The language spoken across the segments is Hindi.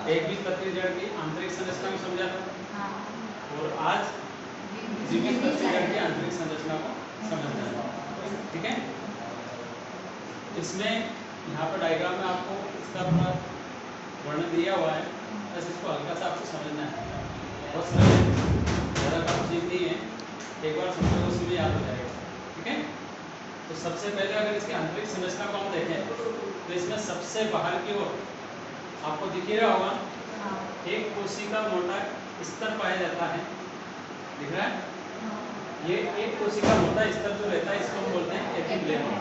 एक बीजपत्री जड़ की आंतरिक संरचना को समझा था और आज द्विबीजपत्री जड़ की आंतरिक संरचना को समझना है। ठीक है, इसमें यहाँ पर डायग्राम में आपको इसका पूरा वर्णन दिया हुआ है, बस इसको हल्का सा आपको समझना है। बहुत सरल, ज़्यादा काम चीज नहीं है, एक बार समझो तो उसमें याद हो जाएगा। ठीक है, तो सबसे पहले अगर इसकी आंतरिक संरचना को हम देखें तो इसमें सबसे बाहर की ओर आपको दिख ही रहा होगा, एक कोशिका मोटा स्तर पाया जाता है। दिख रहा है? ये एक कोशिका मोटा स्तर जो रहता है इसको हम बोलते हैं एपिब्लेमा।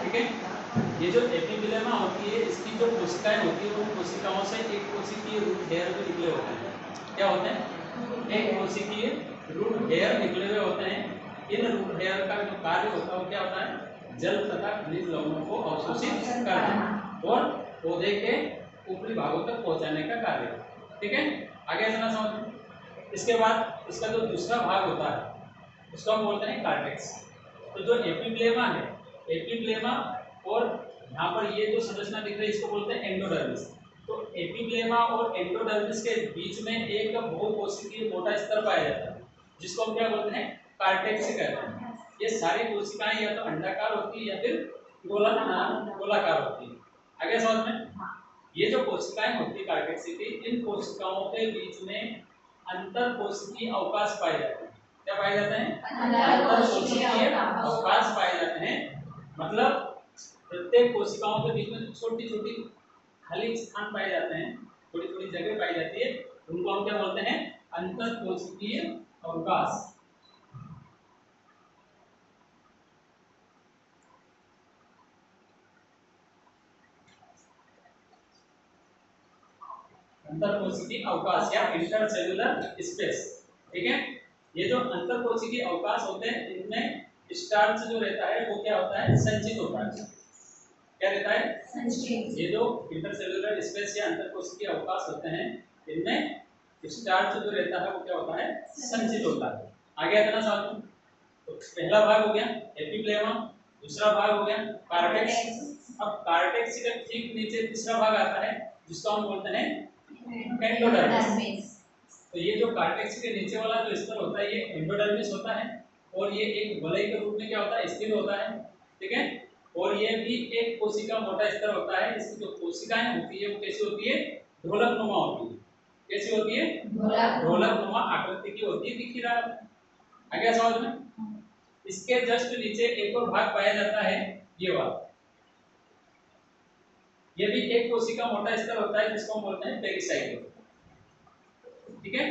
ठीक है, ये जो एपिब्लेमा होती है इसकी जो कोशिकाएं होती है उन कोशिकाओं से एक कोशिकीय रूट हेयर जो निकले होते हैं। क्या होते हैं? एक कोशिकीय रूट हेयर निकले हुए होते हैं। इन रूट हेयर का जो कार्य होता है वो क्या होता है? जल तथा खनिज लवणों को अवशोषित करना और पौधे के ऊपरी भागों तक पहुंचाने का कार्य। ठीक है, आगे चलना समझ। इसके बाद इसका जो दूसरा भाग होता है उसको हम बोलते हैं कार्टेक्स। तो जो एपिब्लेमा है, एपिब्लेमा और यहाँ पर ये जो संरचना दिख रही है इसको बोलते हैं एंडोडर्मिस। तो एपिब्लेमा और एंडोडर्मिस के बीच में एक बहुकोशिकीय मोटा स्तर पाया जाता है जिसको हम क्या बोलते हैं? कार्टेक्स कहते हैं। ये सारी कोशिकाएं या तो अंडाकार होती है या फिर गोलाकार होती है। आगे समझ में, ये जो कोशिकाएं होती है कार्टेक्स की, इन कोशिकाओं के बीच में अंतर कोशिकीय अवकाश पाए जाते हैं। क्या पाए जाते हैं? अंतर कोशिकीय अवकाश पाए जाते हैं। मतलब प्रत्येक कोशिकाओं के बीच में छोटी छोटी खाली स्थान पाए जाते हैं, थोड़ी थोड़ी जगह पाई जाती है, उनको हम क्या बोलते हैं? अंतर कोशिकीय अवकाश। अंतरकोशिकीय अवकाश या इंटरसेल्युलर स्पेस। ठीक है, ये जो अंतरकोशिकीय अवकाश होते हैं इनमें स्टार्च जो रहता है वो क्या होता है? संचित होता है। क्या रहता है? संचित। ये जो इंटरसेल्युलर स्पेस या अंतरकोशिकीय अवकाश होते हैं इनमें स्टार्च जो रहता है वो क्या होता है? संचित होता है। आगे इतना समझो। तो पहला भाग हो गया एपिब्लेमा, दूसरा भाग हो गया कार्टेक्स। अब कार्टेक्स के ठीक नीचे तीसरा भाग आता है जिसको हम बोलते हैं एंडोडर्मिस। तो ये जो कार्टेक्स के नीचे वाला जो स्तर होता है ये एंडोडर्मिस होता है और ये एक वलय के रूप में क्या होता है? स्थिर होता है। ठीक है, और ये भी एक कोशिका मोटा स्तर होता है। इसकी जो कोशिकाएं होती है वो कैसी होती है? ढोलकनुमा होती है। कैसी होती है? ढोलकनुमा आकृति की होती है। दिख रहा है? आगे समझ में। इसके जस्ट नीचे एक और भाग पाया जाता है, ये वाला। ये भी एक कोशिका मोटा स्तर होता है जिसको हम बोलते हैं पेरिसाइकिल। ठीक है,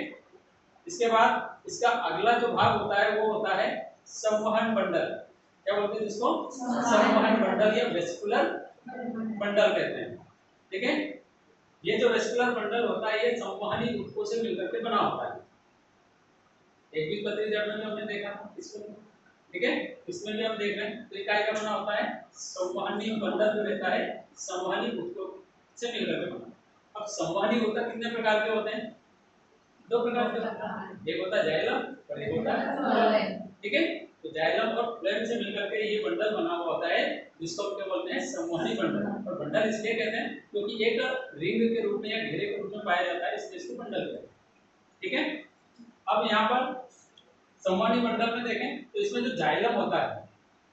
इसके बाद इसका अगला जो भाग होता है वो होता है संवहन बंडल। क्या बोलते हैं जिसको? संवहन बंडल या वेस्कुलर बंडल कहते हैं। ठीक है, ये जो वेस्कुलर बंडल होता है ये संवहनी ऊतकों से मिलकर के बना होता है। एक बीजपत्री जड़ में हमने देखा इसको। ठीक है, इसमें भी हम देख रहे हैं। तो इकाई का बना होता है संवहनी बंडल जो रहता है संवहनी ऊतकों से मिलकर के बना। अब संवहनी ऊतक कितने प्रकार के होते हैं? दो प्रकार के, एक होता है जाइलम और एक होता है फ्लोएम। ठीक है, तो जाइलम और फ्लोएम से मिलकर के ये बंडल बना हुआ होता है जिसको हम क्या बोलते हैं? संवहनी बंडल। और बंडल इसलिए कहते हैं क्योंकि एक रिंग के रूप में या घेरे के रूप में पाया जाता है, इसलिए इसको बंडल कहते हैं। ठीक है, अब यहाँ पर संवहनी बंडल में देखें तो इसमें जो जाइलम होता है,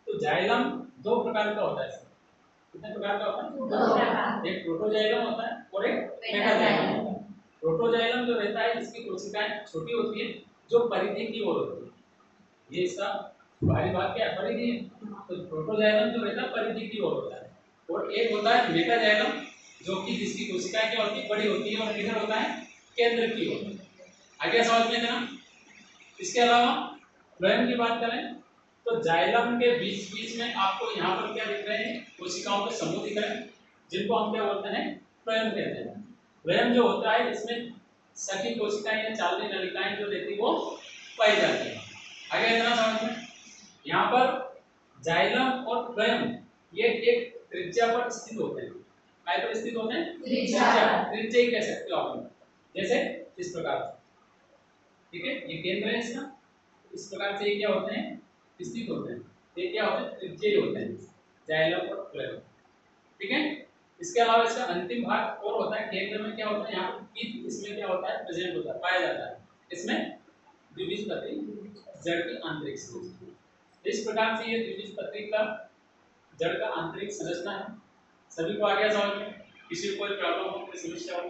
तो जाइलम दो प्रकार का होता है। कितने प्रकार का होता है? दो प्रकार। एक प्रोटोजाइलम होता है और एक मेटाजाइलम होता है। प्रोटोजाइलम जो रहता है इसकी कोशिकाएं छोटी होती है जो परिधि की ओर होती है। ये इसका बाहरी भाग क्या है? परिधि है। तो प्रोटोजाइलम जो रहता है परिधि की ओर होता है। और एक होता है मेटाजाइलम जो कि जिसकी कोशिकाएं क्या होती है? बड़ी होती है और किधर होता है? केंद्र की ओर। आगे समझ में देना। इसके अलावा फ्लोएम की बात करें तो जाइलम के बीच बीच में आपको यहाँ पर क्या दिख रहे हैं? कोशिकाओं के समूह दिख रहे हैं जिनको हम क्या बोलते हैं? फ्लोएम कहते हैं। फ्लोएम जो होता है इसमें सखी कोशिकाएं या चालनी नलिकाएं जो रहती है वो पाई जाती है। आगे इतना समझ में। यहाँ पर जाइलम और फ्लोएम ये एक त्रिज्या पर स्थित होते हैं। काय पर स्थित होते हैं? त्रिज्या ही कह सकते हो आप, जैसे इस प्रकार से। ठीक है, ये केंद्र है इसका, इस प्रकार से ये क्या होते हैं? स्थित होते हैं। ये क्या होते हैं? त्रिज्यीय होते हैं जाइलम और फ्लोएम। ठीक है, इसके अलावा इसका अंतिम भाग और होता है, केंद्र में क्या होता है, यहाँ पर पीत इसमें क्या होता है, प्रेजेंट होता है, पाया जाता है। इसमें द्विबीजपत्री जड़ की आंतरिक संरचना। इस प्रकार से ये द्विबीजपत्री का जड़ का आंतरिक संरचना है। सभी को आ गया समझ में? किसी को कोई प्रॉब्लम हो, कोई समस्या हो?